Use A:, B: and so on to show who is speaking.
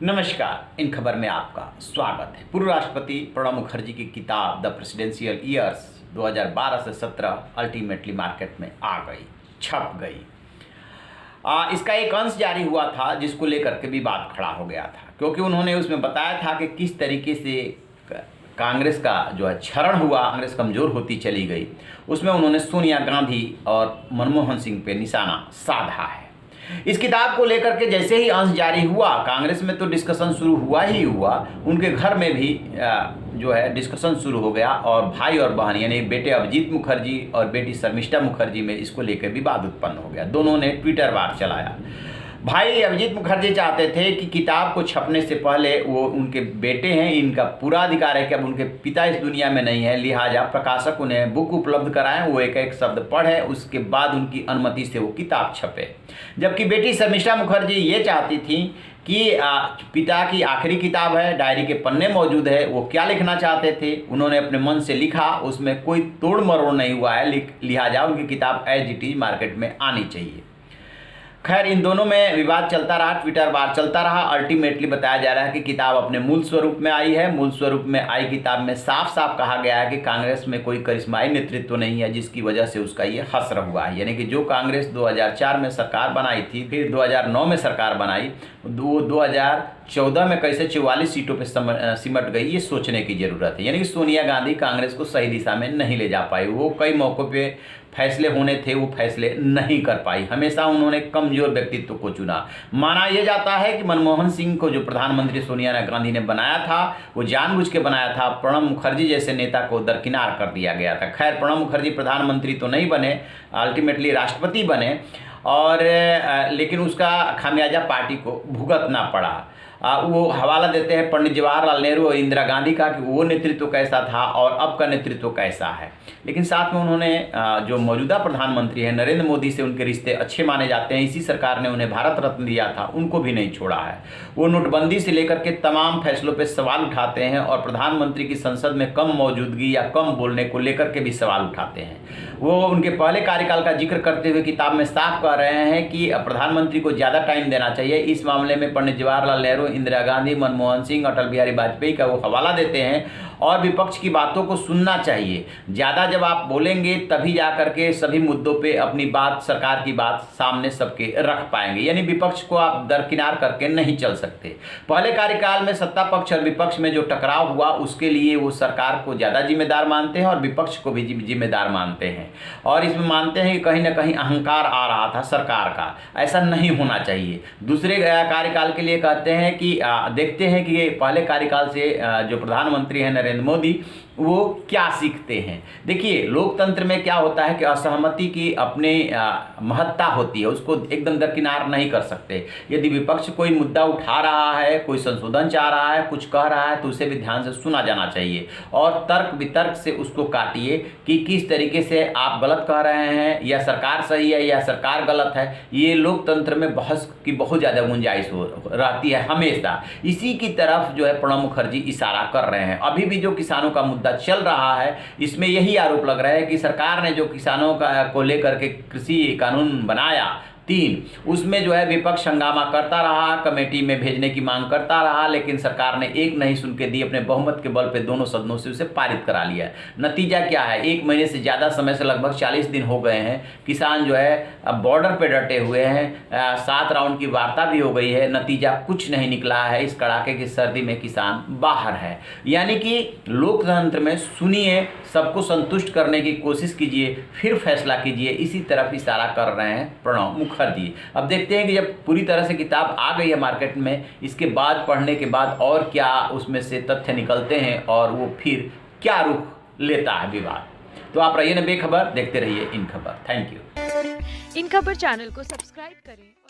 A: नमस्कार। इन खबर में आपका स्वागत है। पूर्व राष्ट्रपति प्रणब मुखर्जी की किताब द प्रेसिडेंशियल ईयर्स 2012 से 17 अल्टीमेटली मार्केट में आ गई, छप गई। इसका एक अंश जारी हुआ था जिसको लेकर के भी बात खड़ा हो गया था, क्योंकि उन्होंने उसमें बताया था कि किस तरीके से कांग्रेस का जो है क्षरण हुआ, कांग्रेस कमज़ोर होती चली गई। उसमें उन्होंने सोनिया गांधी और मनमोहन सिंह पे निशाना साधा है। इस किताब को लेकर के जैसे ही अंश जारी हुआ, कांग्रेस में तो डिस्कशन शुरू हुआ ही हुआ, उनके घर में भी जो है डिस्कशन शुरू हो गया और भाई और बहन यानी बेटे अभिजीत मुखर्जी और बेटी शर्मिष्ठा मुखर्जी में इसको लेकर विवाद उत्पन्न हो गया। दोनों ने ट्विटर वार चलाया। भाई अभिजीत मुखर्जी चाहते थे कि किताब को छपने से पहले, वो उनके बेटे हैं, इनका पूरा अधिकार है कि अब उनके पिता इस दुनिया में नहीं है, लिहाजा प्रकाशक उन्हें बुक उपलब्ध कराएं, वो एक एक शब्द पढ़े, उसके बाद उनकी अनुमति से वो किताब छपे। जबकि बेटी शर्मिष्ठा मुखर्जी ये चाहती थी कि पिता की आखिरी किताब है, डायरी के पन्ने मौजूद है, वो क्या लिखना चाहते थे उन्होंने अपने मन से लिखा, उसमें कोई तोड़ मरोड़ नहीं हुआ है, लिहाजा उनकी किताब एज इट इज मार्केट में आनी चाहिए। खैर, इन दोनों में विवाद चलता रहा, ट्विटर वार चलता रहा। अल्टीमेटली बताया जा रहा है कि किताब अपने मूल स्वरूप में आई है। मूल स्वरूप में आई किताब में साफ साफ कहा गया है कि कांग्रेस में कोई करिश्माई नेतृत्व नहीं है, जिसकी वजह से उसका ये हश्र हुआ है। यानी कि जो कांग्रेस 2004 में सरकार बनाई थी, फिर 2009 में सरकार बनाई, 2014 में कैसे 44 सीटों पर सिमट गई, ये सोचने की जरूरत है। यानी कि सोनिया गांधी कांग्रेस को सही दिशा में नहीं ले जा पाई। वो कई मौक़ों पे फैसले होने थे, वो फैसले नहीं कर पाई। हमेशा उन्होंने कमजोर व्यक्तित्व को चुना। माना यह जाता है कि मनमोहन सिंह को जो प्रधानमंत्री सोनिया गांधी ने बनाया था, वो जानबूझ के बनाया था। प्रणब मुखर्जी जैसे नेता को दरकिनार कर दिया गया था। खैर, प्रणब मुखर्जी प्रधानमंत्री तो नहीं बने, अल्टीमेटली राष्ट्रपति बने, और लेकिन उसका खामियाजा पार्टी को भुगतना पड़ा। वो हवाला देते हैं पंडित जवाहरलाल नेहरू और इंदिरा गांधी का कि वो नेतृत्व कैसा था और अब का नेतृत्व कैसा है। लेकिन साथ में उन्होंने जो मौजूदा प्रधानमंत्री हैं नरेंद्र मोदी से उनके रिश्ते अच्छे माने जाते हैं। इसी सरकार ने उन्हें भारत रत्न दिया था, उनको भी नहीं छोड़ा है। वो नोटबंदी से लेकर के तमाम फैसलों पर सवाल उठाते हैं और प्रधानमंत्री की संसद में कम मौजूदगी या कम बोलने को लेकर के भी सवाल उठाते हैं। वो उनके पहले कार्यकाल का जिक्र करते हुए किताब में साफ कह रहे हैं कि प्रधानमंत्री को ज़्यादा टाइम देना चाहिए। इस मामले में पंडित जवाहरलाल नेहरू, इंदिरा गांधी, मनमोहन सिंह, अटल बिहारी वाजपेयी का वो हवाला देते हैं और विपक्ष की बातों को सुनना चाहिए। ज़्यादा जब आप बोलेंगे तभी जा करके सभी मुद्दों पे अपनी बात, सरकार की बात सामने सबके रख पाएंगे। यानी विपक्ष को आप दरकिनार करके नहीं चल सकते। पहले कार्यकाल में सत्ता पक्ष और विपक्ष में जो टकराव हुआ, उसके लिए वो सरकार को ज़्यादा जिम्मेदार मानते हैं और विपक्ष को भी जिम्मेदार मानते हैं, और इसमें मानते हैं कि कहीं ना कहीं अहंकार आ रहा था सरकार का। ऐसा नहीं होना चाहिए। दूसरे कार्यकाल के लिए कहते हैं कि देखते हैं कि पहले कार्यकाल से जो प्रधानमंत्री हैं नरेंद्र मोदी, वो क्या सीखते हैं। देखिए, लोकतंत्र में क्या होता है कि असहमति की अपने महत्ता होती है, उसको एकदम दरकिनार नहीं कर सकते। यदि विपक्ष कोई मुद्दा उठा रहा है, कोई संशोधन चाह रहा है, कुछ कह रहा है, तो उसे भी ध्यान से सुना जाना चाहिए और तर्क वितर्क से उसको काटिए कि किस तरीके से आप गलत कह रहे हैं या सरकार सही है या सरकार गलत है। ये लोकतंत्र में बहस की बहुत ज़्यादा गुंजाइश रहती है हमेशा। इसी की तरफ जो है प्रणब मुखर्जी इशारा कर रहे हैं। अभी भी जो किसानों का मुद्दा चल रहा है, इसमें यही आरोप लग रहा है कि सरकार ने जो किसानों को लेकर के कृषि कानून बनाया 3, उसमें जो है विपक्ष हंगामा करता रहा, कमेटी में भेजने की मांग करता रहा, लेकिन सरकार ने एक नहीं सुन के दी, अपने बहुमत के बल पे दोनों सदनों से उसे पारित करा लिया। नतीजा क्या है? 1 महीने से ज़्यादा समय से लगभग 40 दिन हो गए हैं, किसान जो है अब बॉर्डर पे डटे हुए हैं। 7 राउंड की वार्ता भी हो गई है, नतीजा कुछ नहीं निकला है। इस कड़ाके की सर्दी में किसान बाहर है। यानी कि लोकतंत्र में सुनिए, सबको संतुष्ट करने की कोशिश कीजिए, फिर फैसला कीजिए। इसी तरफ इशारा कर रहे हैं प्रणब मुखर्जी। अब देखते हैं कि जब पूरी तरह से किताब आ गई है मार्केट में, इसके बाद पढ़ने के बाद और क्या उसमें से तथ्य निकलते हैं और वो फिर क्या रुख लेता है विवाद। तो आप रहिए ना बेखबर, देखते रहिए इन खबर। Thank you.
B: इन खबर चैनल को सब्सक्राइब करें।